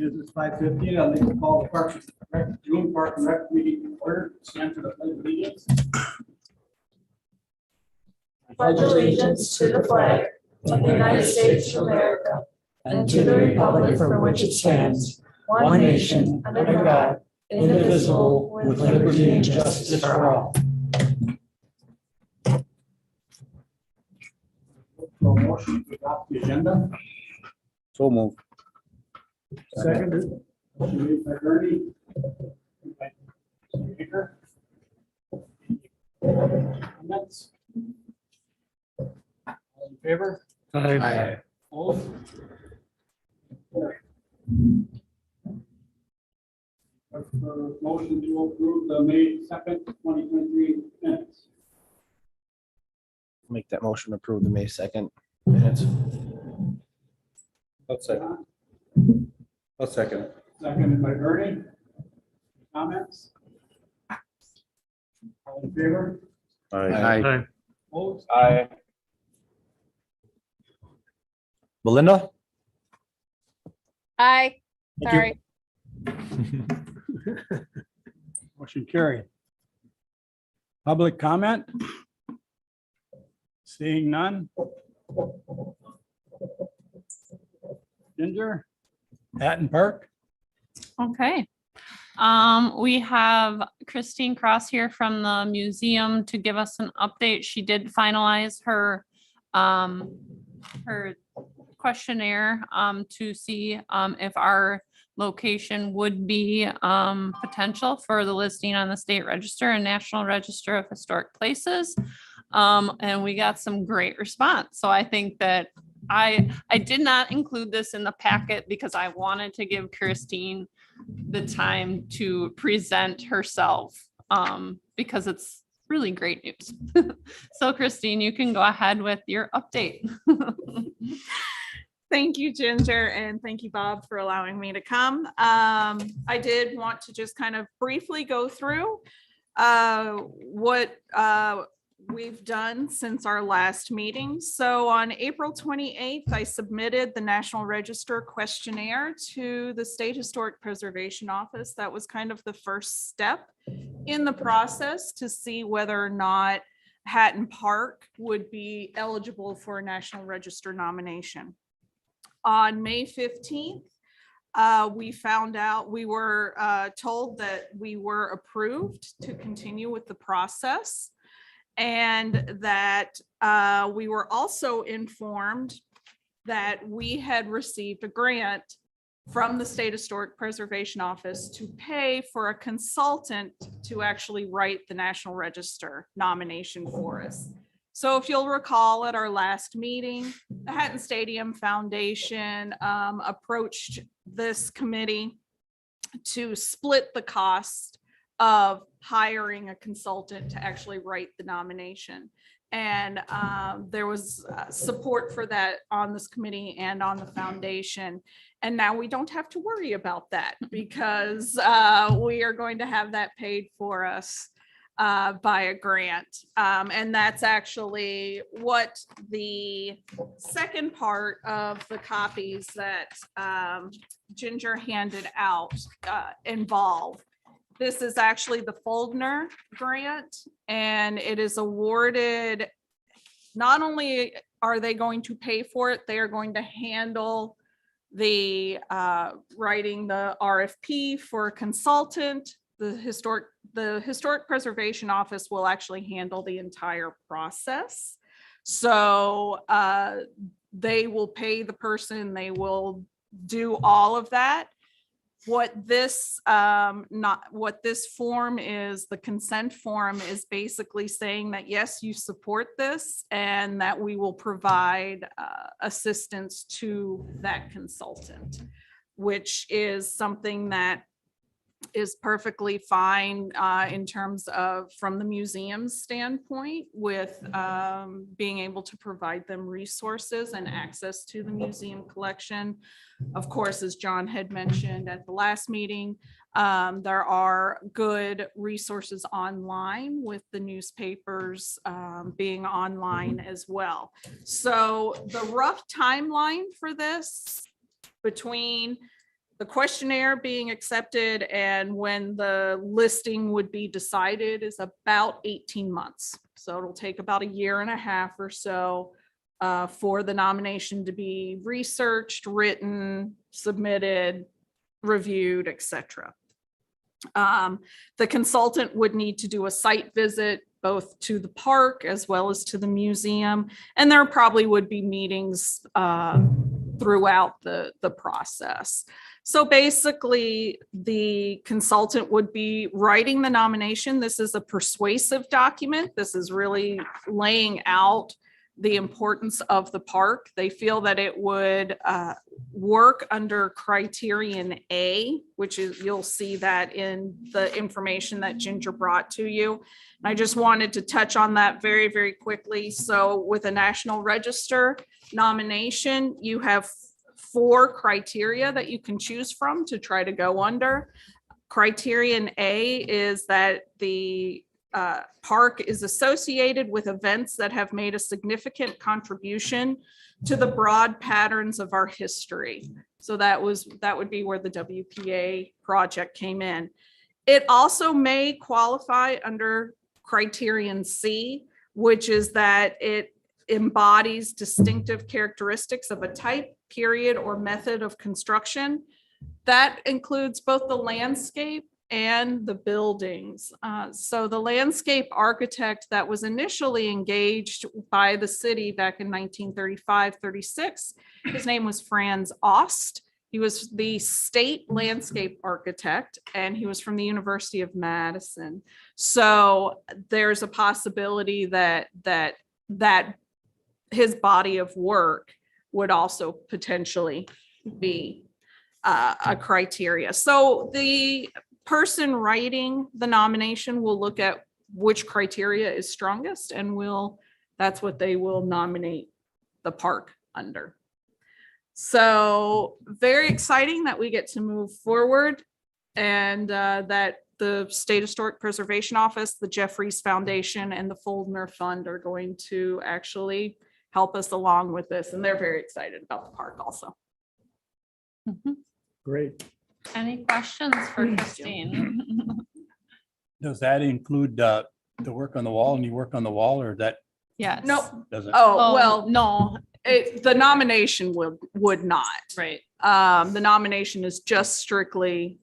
It is 5:15. I'd like to call the June Park and Rec meeting to order. Stand for the pledge of allegiance. Pledge allegiance to the flag of the United States of America and to the republic for which it stands, one nation, under God, indivisible, with liberty and justice for all. For a motion to adopt the agenda. So move. Seconded. Motion made by Ernie. Seconded by Baker. Comments? All in favor? Aye. Opposed? For motion to approve the May 2nd, 2023 minutes. Make that motion to approve the May 2nd minutes. I'll second. I'll second it. Seconded by Ernie. Comments? All in favor? Aye. Opposed? Aye. Belinda? Aye, Thank you. sorry. Motion carried. Public comment? Seeing none? Ginger? Hatton Park? Okay. We have Christine Cross here from the museum to give us an update. She did finalize her questionnaire to see if our location would be potential for the listing on the state register and National Register of Historic Places. And we got some great response. So I think that I did not include this in the packet because I wanted to give Christine the time to present herself because it's really great news. So Christine, you can go ahead with your update. Thank you, Ginger, and thank you, Bob, for allowing me to come. I did want to just kind of briefly go through what we've done since our last meeting. So on April 28th, I submitted the National Register questionnaire to the State Historic Preservation Office. That was kind of the first step in the process to see whether or not Hatton Park would be eligible for a National Register nomination. On May 15th, we found out, we were told that we were approved to continue with the process, and that we were also informed that we had received a grant from the State Historic Preservation Office to pay for a consultant to actually write the National Register nomination for us. So if you'll recall at our last meeting, the Hatton Stadium Foundation approached this committee to split the cost of hiring a consultant to actually write the nomination. And there was support for that on this committee and on the foundation. And now we don't have to worry about that because we are going to have that paid for us by a grant. And that's actually what the second part of the copies that Ginger handed out involve. This is actually the Foldner grant, and it is awarded, not only are they going to pay for it, they are going to handle the writing the RFP for a consultant. The Historic Preservation Office will actually handle the entire process. So they will pay the person, they will do all of that. What this form is, the consent form, is basically saying that yes, you support this and that we will provide assistance to that consultant, which is something that is perfectly fine in terms of, from the museum's standpoint, with being able to provide them resources and access to the museum collection. Of course, as John had mentioned at the last meeting, there are good resources online with the newspapers being online as well. So the rough timeline for this, between the questionnaire being accepted and when the listing would be decided is about 18 months. So it'll take about a year and a half or so for the nomination to be researched, written, submitted, reviewed, etc. The consultant would need to do a site visit both to the park as well as to the museum. And there probably would be meetings throughout the process. So basically, the consultant would be writing the nomination. This is a persuasive document. This is really laying out the importance of the park. They feel that it would work under criterion A, which is, you'll see that in the information that Ginger brought to you. And I just wanted to touch on that very, very quickly. So with a National Register nomination, you have 4 criteria that you can choose from to try to go under. Criterion A is that the park is associated with events that have made a significant contribution to the broad patterns of our history. So that would be where the WPA project came in. It also may qualify under criterion C, which is that it embodies distinctive characteristics of a type, period, or method of construction. That includes both the landscape and the buildings. So the landscape architect that was initially engaged by the city back in 1935-36, his name was Franz Ost. He was the state landscape architect, and he was from the University of Madison. So there's a possibility that his body of work would also potentially be a criteria. So the person writing the nomination will look at which criteria is strongest, and that's what they will nominate the park under. So very exciting that we get to move forward, and that the State Historic Preservation Office, the Jeffries Foundation, and the Foldner Fund are going to actually help us along with this, and they're very excited about the park also. Great. Any questions for Christine? Does that include the work on the wall, and you work on the wall, or that Yes. No, doesn't? oh, well, no, the nomination would not. Right. The nomination is just strictly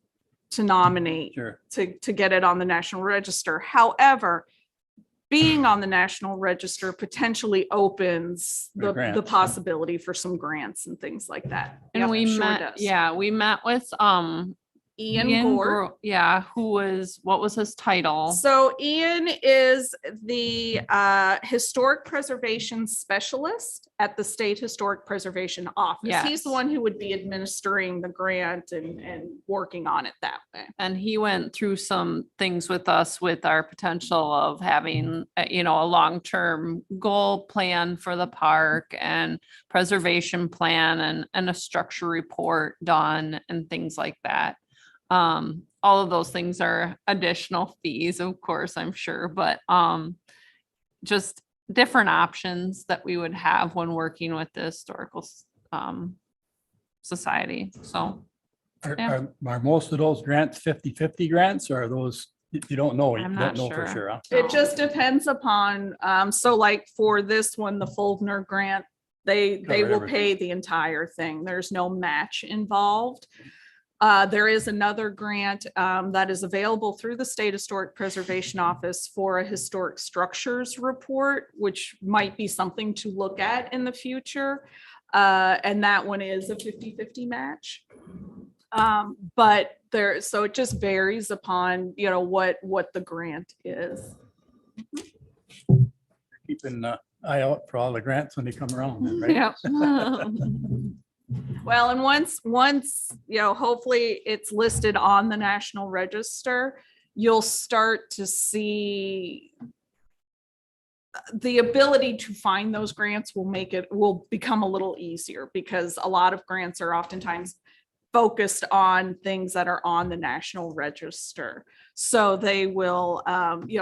to nominate, Sure. to get it on the National Register. However, being on the National Register potentially opens The the grants. possibility for some grants and things like that. And Yep, we sure met, does. yeah, we met with Ian Gore. Yeah, what was his title? So Ian is the historic preservation specialist at the State Historic Preservation Office. He's Yes. the one who would be administering the grant and working on it that way. And he went through some things with us with our potential of having, a long-term goal plan for the park and preservation plan and a structure report done and things like that. All of those things are additional fees, of course, I'm sure, but just different options that we would have when working with the historical society. So Yeah. Are most of those grants 50-50 grants, or are those, you don't know? You I'm don't not know for sure. sure, huh? It just depends upon, so like for this one, the Foldner grant, they Cover will everything. pay the entire thing. There's no match involved. There is another grant that is available through the State Historic Preservation Office for a historic structures report, which might be something to look at in the future. And that one is a 50-50 match. But so it just varies upon, what the grant is. Keeping an eye out for all the grants when they come around, then, right? yeah. Well, and once, hopefully it's listed on the National Register, you'll start to see the ability to find those grants will become a little easier, because a lot of grants are oftentimes focused on things that are on the National Register. So they will,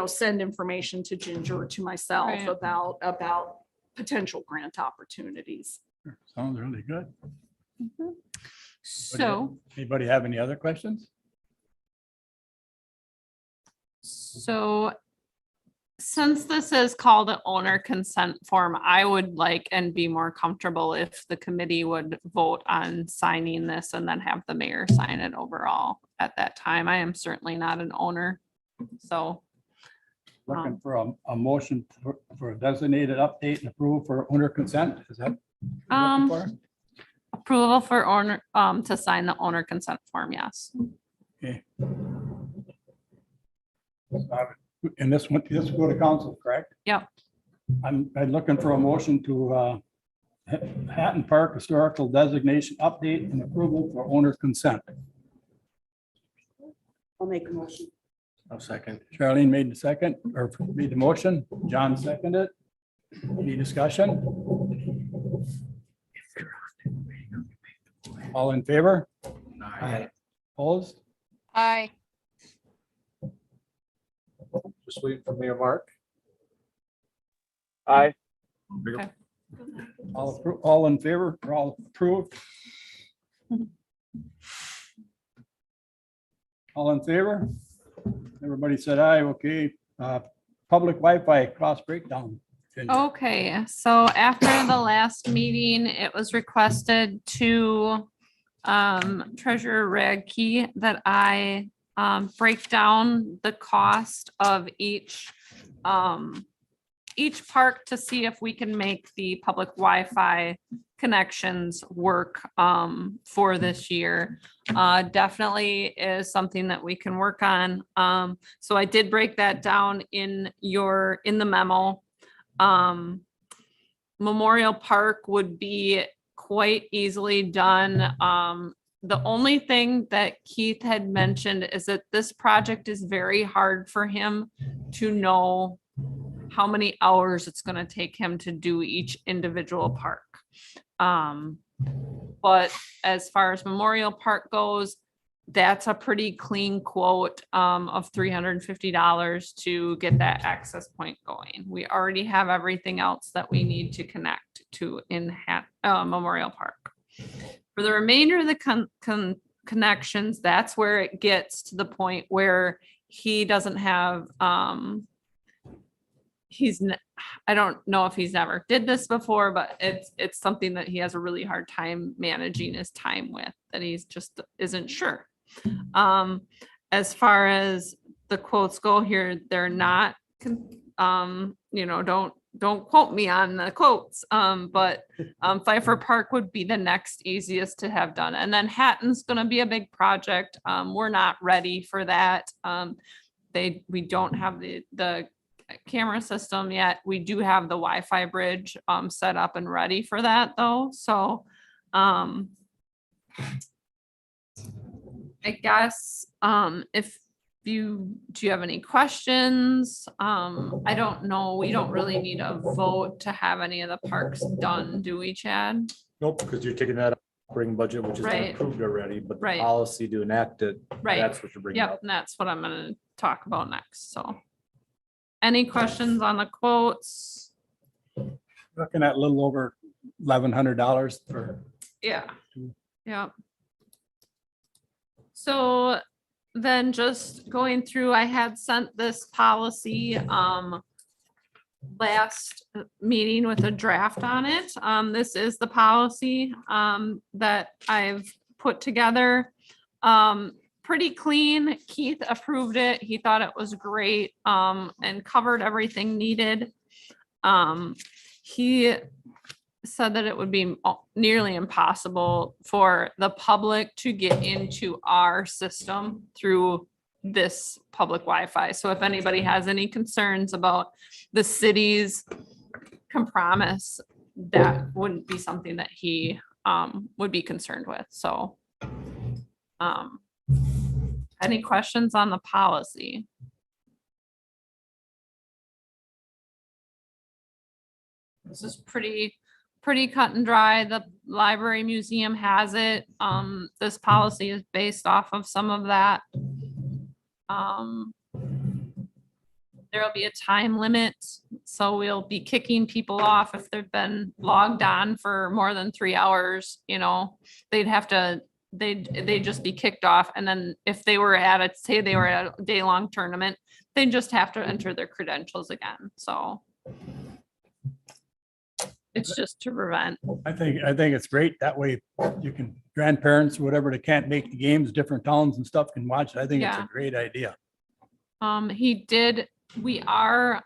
send information to Ginger or to myself Right. about potential grant opportunities. Sounds really good. So, Anybody have any other questions? so since this is called an owner consent form, I would like and be more comfortable if the committee would vote on signing this and then have the mayor sign it overall at that time. I am certainly not an owner. So, Looking for a motion for a designated update and approval for owner consent. Is that? what you're looking for? approval for owner, to sign the owner consent form, yes. Okay. And this one, this will go to council, correct? Yep. I'm looking for a motion to Hatton Park Historical Designation Update and approval for owner consent. I'll make a motion. I'll second. Charlene made the second, or made the motion. John seconded. Any discussion? All in favor? Aye. Opposed? Aye. Just wait for Mayor Mark. Aye. All in favor? Or all approved? All in favor? Everybody said aye, okay. Public Wi-Fi cross breakdown. Okay, so after the last meeting, it was requested to Treasurer Radke that I break down the cost of each park to see if we can make the public Wi-Fi connections work for this year. Definitely is something that we can work on. So I did break that down in the memo. Memorial Park would be quite easily done. The only thing that Keith had mentioned is that this project is very hard for him to know how many hours it's going to take him to do each individual park. But as far as Memorial Park goes, that's a pretty clean quote of $350 to get that access point going. We already have everything else that we need to connect to in Memorial Park. For the remainder of the connections, that's where it gets to the point where he doesn't have, I don't know if he's never did this before, but it's something that he has a really hard time managing his time with, that he's just isn't sure. As far as the quotes go here, they're not, don't quote me on the quotes, but Pfeiffer Park would be the next easiest to have done. And then Hatton's going to be a big project. We're not ready for that. We don't have the camera system yet. We do have the Wi-Fi bridge set up and ready for that though. So I guess if do you have any questions? I don't know. We don't really need a vote to have any of the parks done, do we, Chad? Nope, because you're taking that operating budget, which has been Right. approved already, but the Right. policy to enact it, Right. that's what you're bringing Yep, up. and that's what I'm gonna talk about next, so. Any questions on the quotes? Looking at a little over $1,100 for. Yeah, yeah. So then just going through, I had sent this policy last meeting with a draft on it. This is the policy that I've put together. Pretty clean. Keith approved it. He thought it was great and covered everything needed. He said that it would be nearly impossible for the public to get into our system through this public Wi-Fi. So if anybody has any concerns about the city's compromise, that wouldn't be something that he would be concerned with. So any questions on the policy? This is pretty cut and dry. The library museum has it. This policy is based off of some of that. There'll be a time limit, so we'll be kicking people off if they've been logged on for more than 3 hours. They'd have to they'd just be kicked off. And then if they were at it, say they were at a day-long tournament, they'd just have to enter their credentials again. So it's just to prevent. I think it's great. That way you can, grandparents, whatever, that can't make the games, different towns and stuff can watch it. I think it's Yeah. a great idea. We are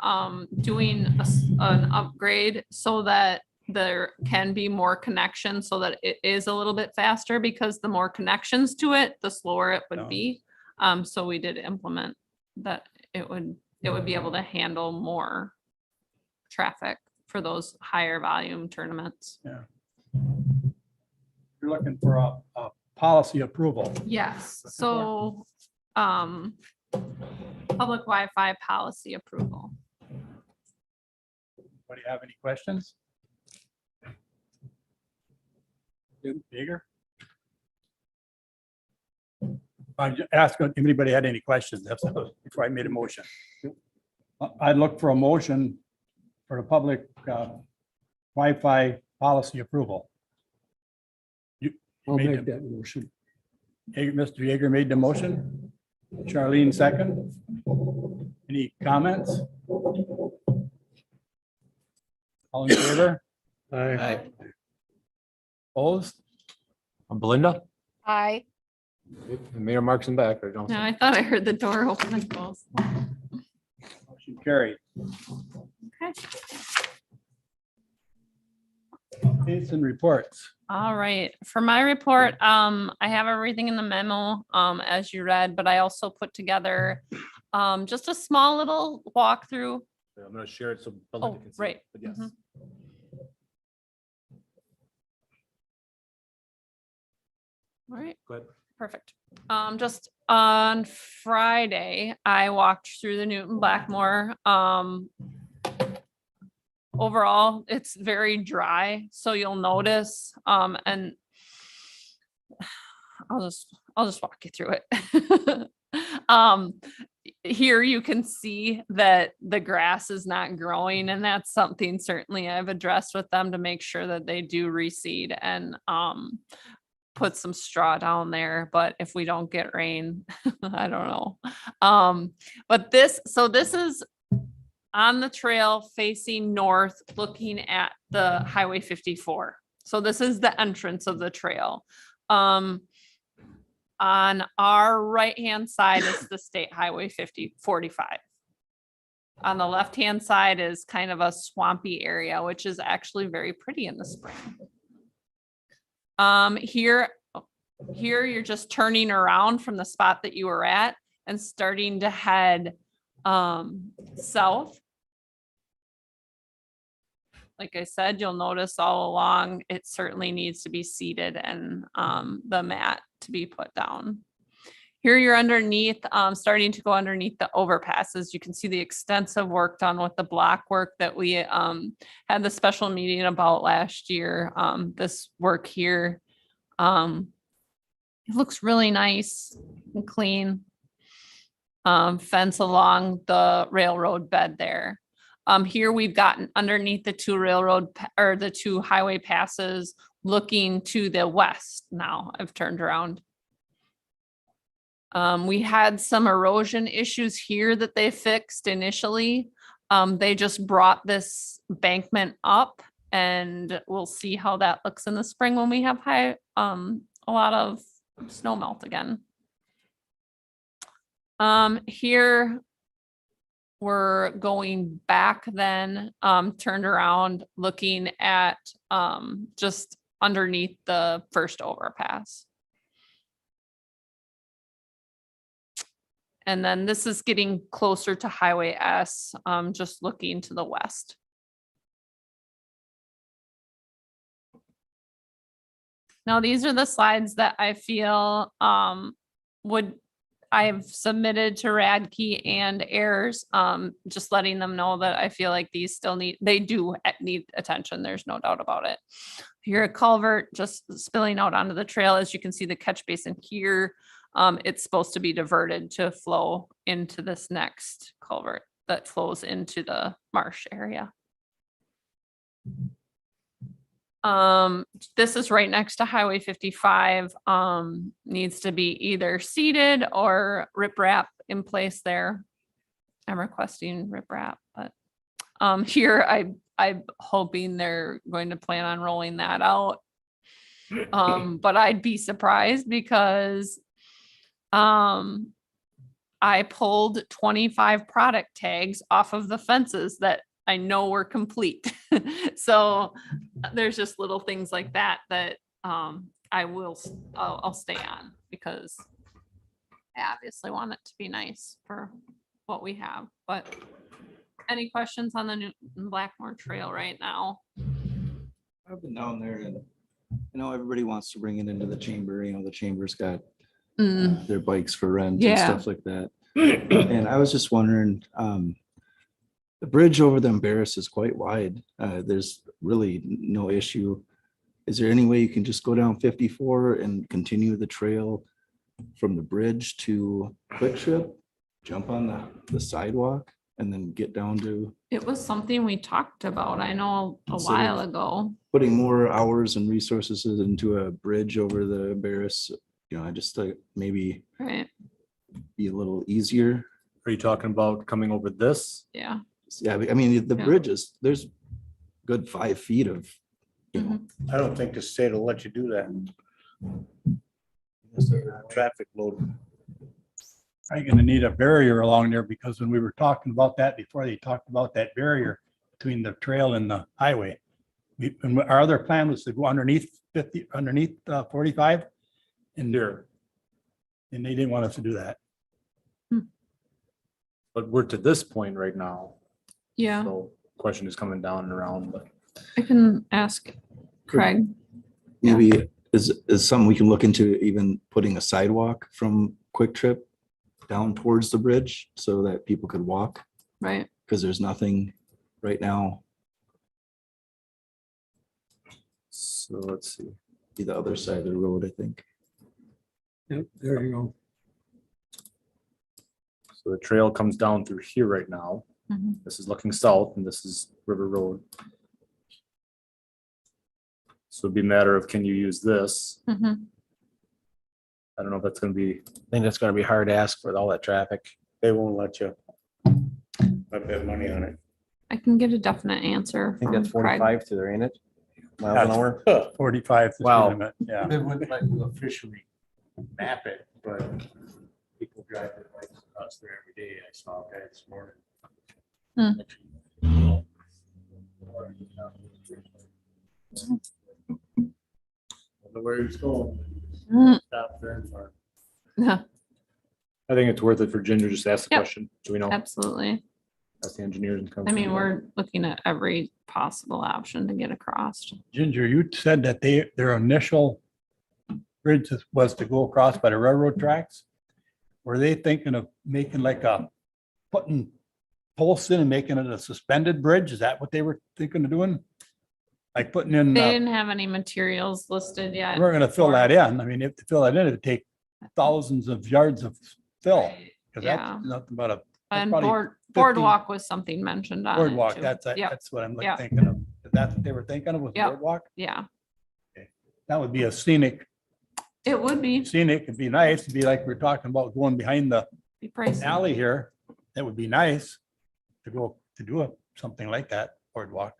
doing an upgrade so that there can be more connections so that it is a little bit faster, because the more connections to it, the slower it would Oh. be. So we did implement that it would be able to handle more traffic for those higher volume tournaments. You're looking for a policy approval. Yes, so public Wi-Fi policy approval. Anybody have any questions? Bigger? I asked if anybody had any questions. That's before I made a motion. I'd look for a motion for the public Wi-Fi policy approval. I'll Made make the- that motion. Mr. Yeager made the motion. Charlene second. Any comments? All in favor? Aye. Opposed? Belinda? Aye. And Mayor Mark's in back. Or don't. No, I thought I heard the door open and close. Motion carried. Okay. Updates and reports. All right, for my report, I have everything in the memo, as you read, but I also put together just a small little walkthrough. I'm gonna share it so Oh, Belinda can see. right. it, But yes. Mhm. All right. Go ahead. Perfect. Just on Friday, I walked through the Newton Blackmore. Overall, it's very dry, so you'll notice, and I'll just walk you through it. Here you can see that the grass is not growing, and that's something certainly I've addressed with them to make sure that they do reseed and put some straw down there. But if we don't get rain, I don't know. But this is on the trail facing north, looking at the Highway 54. So this is the entrance of the trail. On our right-hand side is the State Highway 45. On the left-hand side is kind of a swampy area, which is actually very pretty in the spring. Here you're just turning around from the spot that you were at and starting to head south. Like I said, you'll notice all along, it certainly needs to be seeded and the mat to be put down. Here you're underneath, starting to go underneath the overpasses. You can see the extensive work done with the block work that we had the special meeting about last year. This work here, it looks really nice and clean. Fence along the railroad bed there. Here we've gotten underneath the two highway passes, looking to the west. Now I've turned around. We had some erosion issues here that they fixed initially. They just brought this embankment up, and we'll see how that looks in the spring when we have a lot of snow melt again. Here we're going back then, turned around, looking at just underneath the first overpass. And then this is getting closer to Highway S, just looking to the west. Now, these are the slides that I feel I've submitted to Radke and Ayers, just letting them know that I feel like these still need attention. There's no doubt about it. Here, a culvert just spilling out onto the trail. As you can see, the catch basin here, it's supposed to be diverted to flow into this next culvert that flows into the marsh area. This is right next to Highway 55, needs to be either seeded or riprap in place there. I'm requesting riprap, but, here I'm hoping they're going to plan on rolling that out. But I'd be surprised because, I pulled 25 product tags off of the fences that I know were complete. So there's just little things like that that I'll stay on because I obviously want it to be nice for what we have. But any questions on the Newton Blackmore Trail right now? I've been down there and, everybody wants to bring it into the chamber, the chamber's got Mm, their bikes for rent and Yeah. stuff like that. And I was just wondering, the bridge over the Embarrass is quite wide. There's really no issue. Is there any way you can just go down 54 and continue the trail from the bridge to Quick Trip, jump on the sidewalk and then get down to It was something we talked about, I know a Instead of- while ago. putting more hours and resources into a bridge over the Embarrass? I just thought maybe Right, be a little easier. Are you talking about coming over this? yeah. Yeah, I mean, the Yeah. bridges, there's good 5 feet of, I don't think the state will let you do that. Unless there's a traffic load. I'm gonna need a barrier along there because when we were talking about that before, they talked about that barrier between the trail and the highway. And our other plan was to go underneath 45 and Here, and they didn't want us to do that. but we're to this point right now. Yeah, So question is coming down and around, but I can ask Craig. maybe is something we can look into, even putting a sidewalk from Quick Trip down towards the bridge so that people could walk, Right, because there's nothing right now. so let's see. Be the other side of the road, I think. Yep, there you go. So the trail comes down through here right now. Mhm. This is looking south and this is River Road. So it'd be a matter of, can you use this? Mhm. I don't know if that's gonna be, I think that's gonna be hard to ask with all that traffic. They won't let you. I bet money on it. I can get a definite answer I think from that's Craig. 45 to there, ain't it? Miles an hour. 45. the Wow. speed limit, yeah. They wouldn't let you officially map it, but people drive their bikes across there every day. I saw a guy this morning. Don't know where he's going. Mm. Stop there and farm. Yeah, I think it's worth it for Ginger just to ask the Yep. question. Do we know? absolutely. Ask the engineers and come. I mean, we're looking at every possible option to get across. Ginger, you said that their initial bridge was to go across by the railroad tracks. Were they thinking of making putting posts in and making it a suspended bridge? Is that what they were thinking of doing? Like putting in, They didn't have any materials listed yet. we're gonna fill that in. I mean, if to fill that in, it'd take thousands of yards of fill. Cause Yeah. that's nothing but a And probably boardwalk was something mentioned on it boardwalk. too. That's Yep, what I'm Yep. thinking of. If that's what they were thinking of, was Yep. boardwalk. yeah, That would be a scenic, it would be it'd be nice. It'd be like we're talking about going behind the be pricey. alley here. That would be nice to do something like that, boardwalk.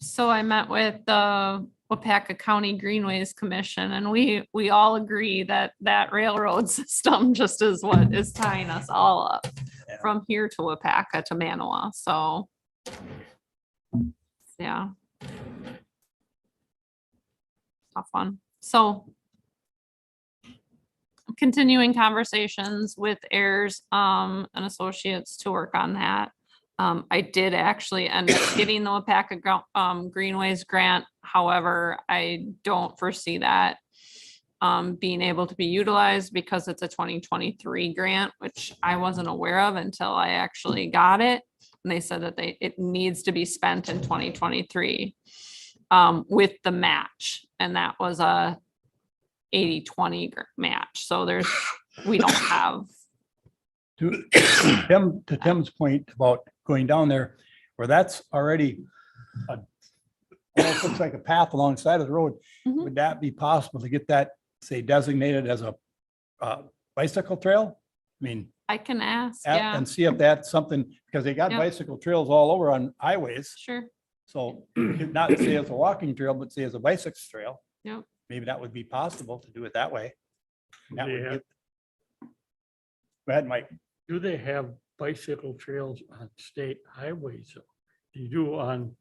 So I met with the Wapaka County Greenways Commission and we all agree that that railroad system just is what is tying us all up Yeah. from here to Wapaka to Manawa, so. Yeah. Tough one, so. Continuing conversations with heirs and associates to work on that. I did actually end up getting the Wapaka Greenways grant. However, I don't foresee that being able to be utilized because it's a 2023 grant, which I wasn't aware of until I actually got it. And they said that it needs to be spent in 2023 with the match. And that was a 80-20 match. So we don't have. To Tim's point about going down there, where that's already almost looks like a path alongside of the road. Mhm. Would that be possible to get that, say, designated as a bicycle trail? I mean, I can ask, yeah, and see if that's something, because they got Yeah. bicycle trails all over on highways. sure. So if not say as a walking trail, but say as a bicycle trail. Yep. Maybe that would be possible to do it that way. That would Yeah. get. Go ahead, Mike. Do they have bicycle trails on state highways? You do on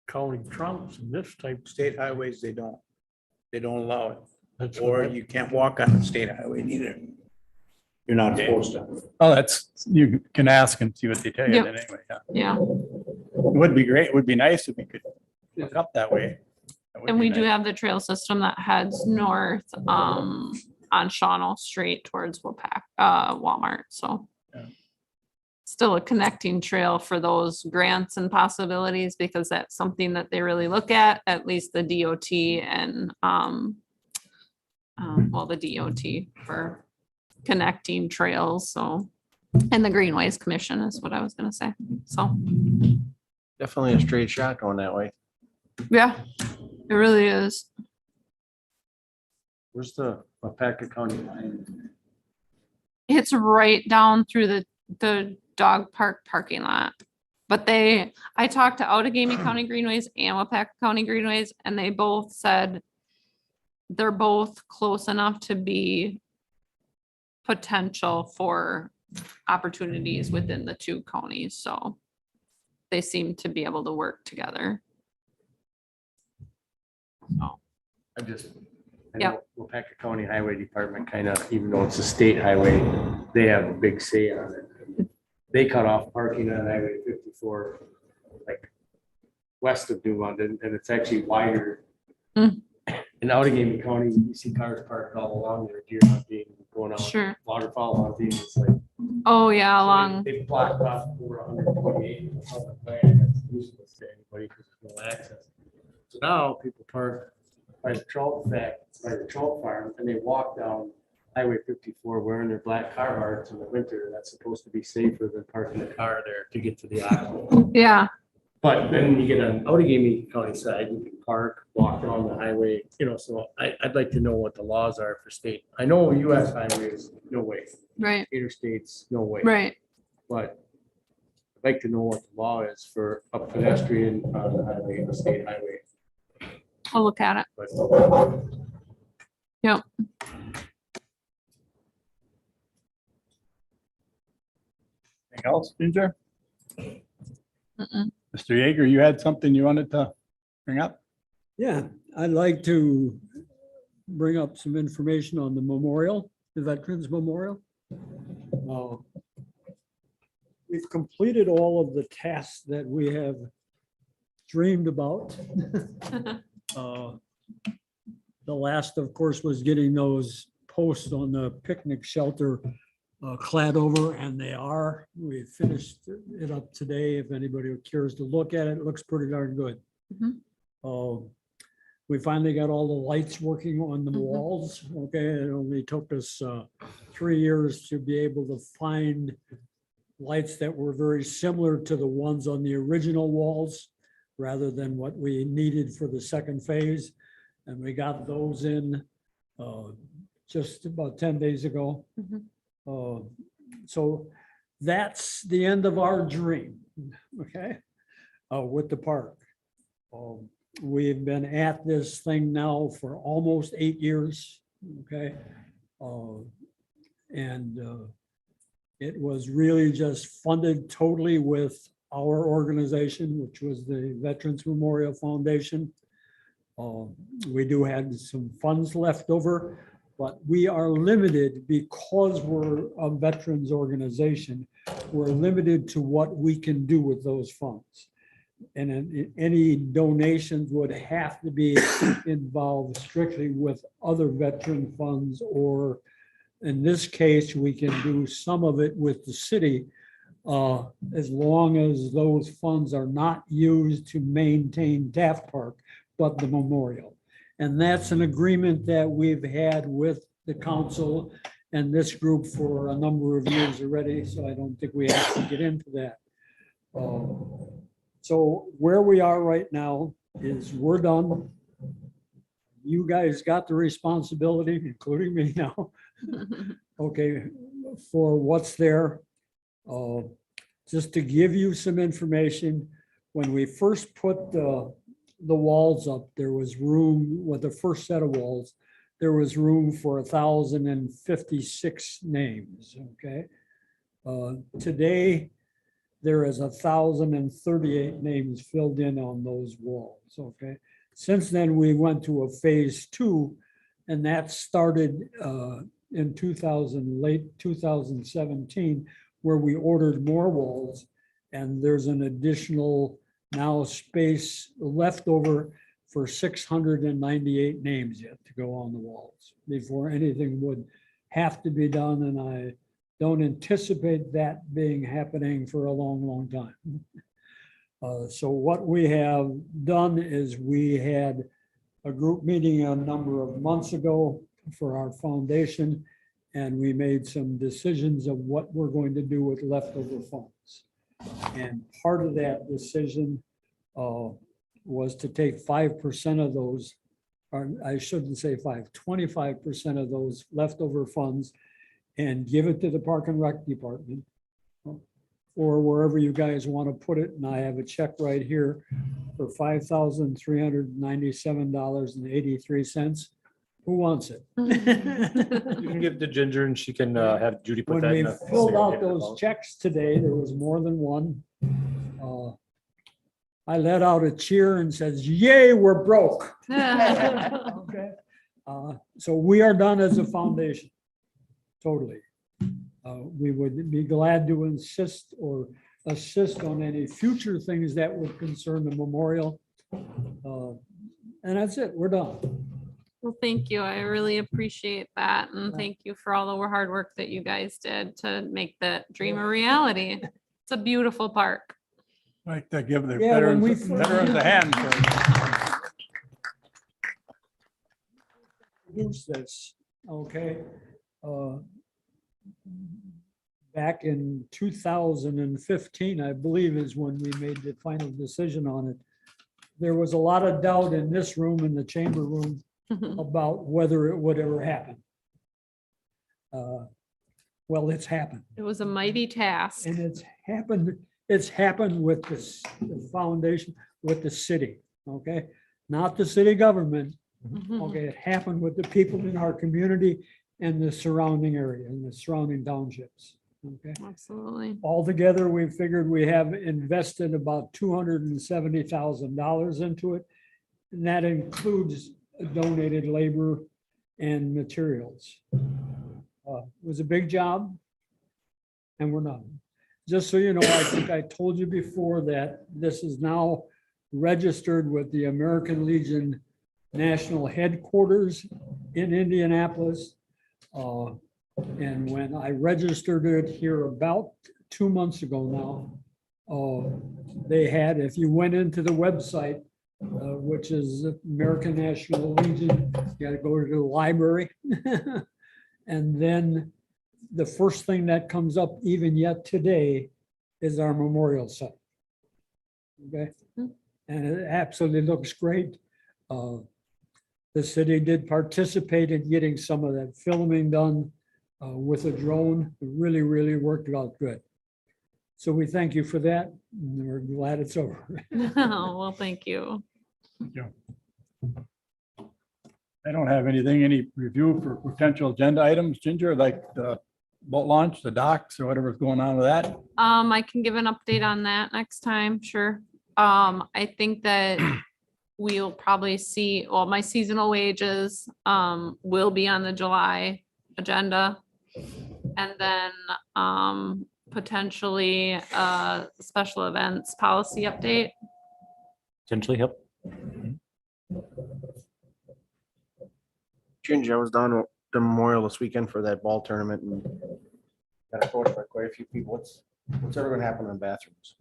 county trunks and this type. State highways, they don't. They don't allow it. That's Or what I- you can't walk on the state highway neither. You're not supposed to. Oh, that's, you can ask and see what they tell you Yep. then anyway. Yeah. Yeah, It would be great. It would be nice if we could look up that way. That would and be we do nice. have the trail system that heads north, on Shawano Street towards Walmart, so. Yeah. Still a connecting trail for those grants and possibilities, because that's something that they really look at least the DOT and, well, the DOT for connecting trails, so. And the Greenways Commission is what I was gonna say, so, Definitely a straight shot going that way. yeah, it really is. Where's the Wapaka County line? It's right down through the dog park parking lot. But I talked to Outagamie County Greenways and Wapaka County Greenways, and they both said they're both close enough to be potential for opportunities within the two counties, so they seem to be able to work together. So, I'm just. I Yeah. know Wapaka County Highway Department kind of, even though it's a state highway, they have a big say on it. They cut off parking on Highway 54, like west of New London, and it's actually wider. Mm. In Outagamie County, you see cars parked all along there, deer hunting, going out, sure. waterfowl hunting, it's like. Oh, yeah, along, They blocked off over 128 in the public land, that's useless to anybody because there's no access. So now people park by the trout farm, and they walk down Highway 54 wearing their black Carhartts in the winter. That's supposed to be safer than parking the car there to get to the aisle. yeah, But then you get on Outagamie County side, you can park, walk down the highway, so I'd like to know what the laws are for state. I know US highways, no way. right, Interstates, no way. right. But I'd like to know what the law is for a pedestrian on the highway, a state highway. I'll look at it. But Yep. Anything else, Ginger? Mm-mm. Mr. Yeager, you had something you wanted to bring up? Yeah, I'd like to bring up some information on the memorial, the Veterans Memorial. We've completed all of the tasks that we have dreamed about. The last, of course, was getting those posts on the picnic shelter clad over, and they are. We finished it up today. If anybody cares to look at it, it looks pretty darn good. Mhm. We finally got all the lights working on the Mhm. walls. Okay, it only took us 3 years to be able to find lights that were very similar to the ones on the original walls, rather than what we needed for the second phase. And we got those in just about 10 days ago. Mhm. So that's the end of our dream, okay, with the park. We've been at this thing now for almost 8 years, okay? And it was really just funded totally with our organization, which was the Veterans Memorial Foundation. We do have some funds left over, but we are limited because we're a veterans organization. We're limited to what we can do with those funds. And any donations would have to be involved strictly with other veteran funds, or in this case, we can do some of it with the city, as long as those funds are not used to maintain Taft Park, but the memorial. And that's an agreement that we've had with the council and this group for a number of years already, so I don't think we have to get into that. So where we are right now is we're done. You guys got the responsibility, including me now, okay, for what's there. Just to give you some information, when we first put the walls up, there was room, with the first set of walls, there was room for 1,056 names, okay? Today, there is 1,038 names filled in on those walls, okay? Since then, we went to a phase 2, and that started in late 2017, where we ordered more walls, and there's an additional now space left over for 698 names yet to go on the walls before anything would have to be done, and I don't anticipate that being happening for a long, long time. So what we have done is we had a group meeting a number of months ago for our foundation, and we made some decisions of what we're going to do with leftover funds. And part of that decision was to take 5% of those, or I shouldn't say 25% of those leftover funds and give it to the Park and Rec Department or wherever you guys want to put it. And I have a check right here for $5,397.83. Who wants it? You can give it to Ginger and she can have Judy put When that we in. a filled out segregated those envelope. checks today, there was more than one. I let out a cheer and says, yay, we're broke. Okay. So we are done as a foundation. Totally. We would be glad to assist on any future things that would concern the memorial. And that's it. We're done. Well, thank you. I really appreciate that. And thank you for all the hard work that you guys did to make that dream a reality. It's a beautiful park. Like to give the Yeah, when we veterans a hand. for- Use this, okay? Back in 2015, I believe is when we made the final decision on it. There was a lot of doubt in this room, in the chamber room, about whether it would ever happen. Well, it's happened, It was a mighty task. and it's happened with the foundation, with the city, okay? Not the city government, okay? It happened with the people in our community and the surrounding area and the surrounding townships, okay? Absolutely. Altogether, we figured we have invested about $270,000 into it. And that includes donated labor and materials. It was a big job, and we're done. Just so you know, I think I told you before that this is now registered with the American Legion National Headquarters in Indianapolis. And when I registered it here about 2 months ago now, they had, if you went into the website, which is American National Legion, you got to go to the library. And then the first thing that comes up even yet today is our memorial site. Okay, and it absolutely looks great. The city did participate in getting some of that filming done with a drone. It really, really worked out good. So we thank you for that. And we're glad it's over. Oh, well, thank you. I don't have anything, any review for potential agenda items, Ginger, like the boat launch, the docks, or whatever's going on with that. I can give an update on that next time, sure. I think that we'll probably see, well, my seasonal wages will be on the July agenda. And then potentially special events policy update. Potentially, yep. Ginger, I was down at the memorial this weekend for that ball tournament and got approached by quite a few people. What's ever gonna happen in the bathrooms?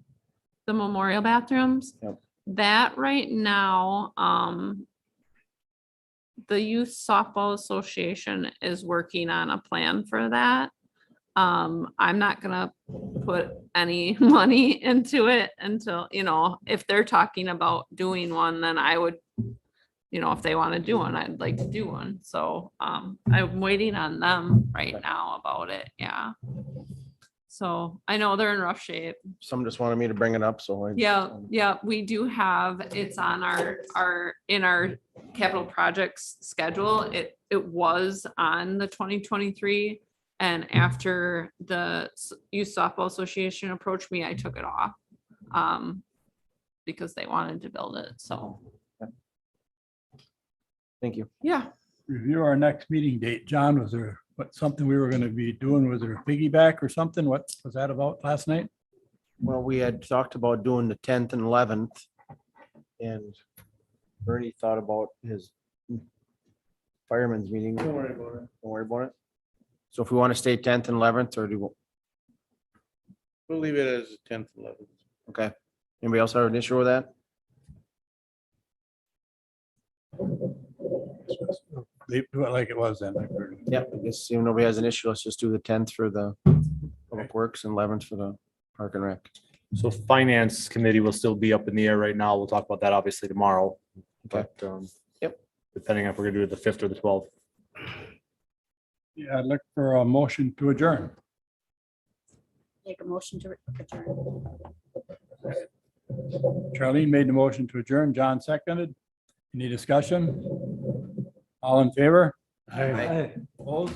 The memorial bathrooms. Yep. That right now, the Youth Softball Association is working on a plan for that. I'm not gonna put any money into it until, if they're talking about doing one, then I would, if they want to do one, I'd like to do one. So, I'm waiting on them right now about it. Yeah. So I know they're in rough shape. Some just wanted me to bring it up, so. I- Yeah, we do have, it's on in our capital projects schedule. It was on the 2023. And after the Youth Softball Association approached me, I took it off. Because they wanted to build it, so, Thank you. yeah. Review our next meeting date. John, was there something we were gonna be doing? Was there a piggyback or something? What was that about last night? Well, we had talked about doing the 10th and 11th. And Bernie thought about his fireman's meeting. Don't worry about it. Don't worry about it. So if we want to stay 10th and 11th, or do, We'll leave it as 10th, 11th. okay. Anybody else have an issue with that? Leave do it like it was then. like we're- Yeah, I guess if nobody has an issue, let's just do the 10th for the Public Works and 11th for the Park and Rec. So finance committee will still be up in the air right now. We'll talk about that obviously tomorrow. Okay. But, Yep. depending on if we're gonna do it the 5th or the 12th. Yeah, I'd look for a motion to adjourn. Make a motion to adjourn. Charlene made the motion to adjourn. John seconded. Any discussion? All in favor? Aye. Opposed?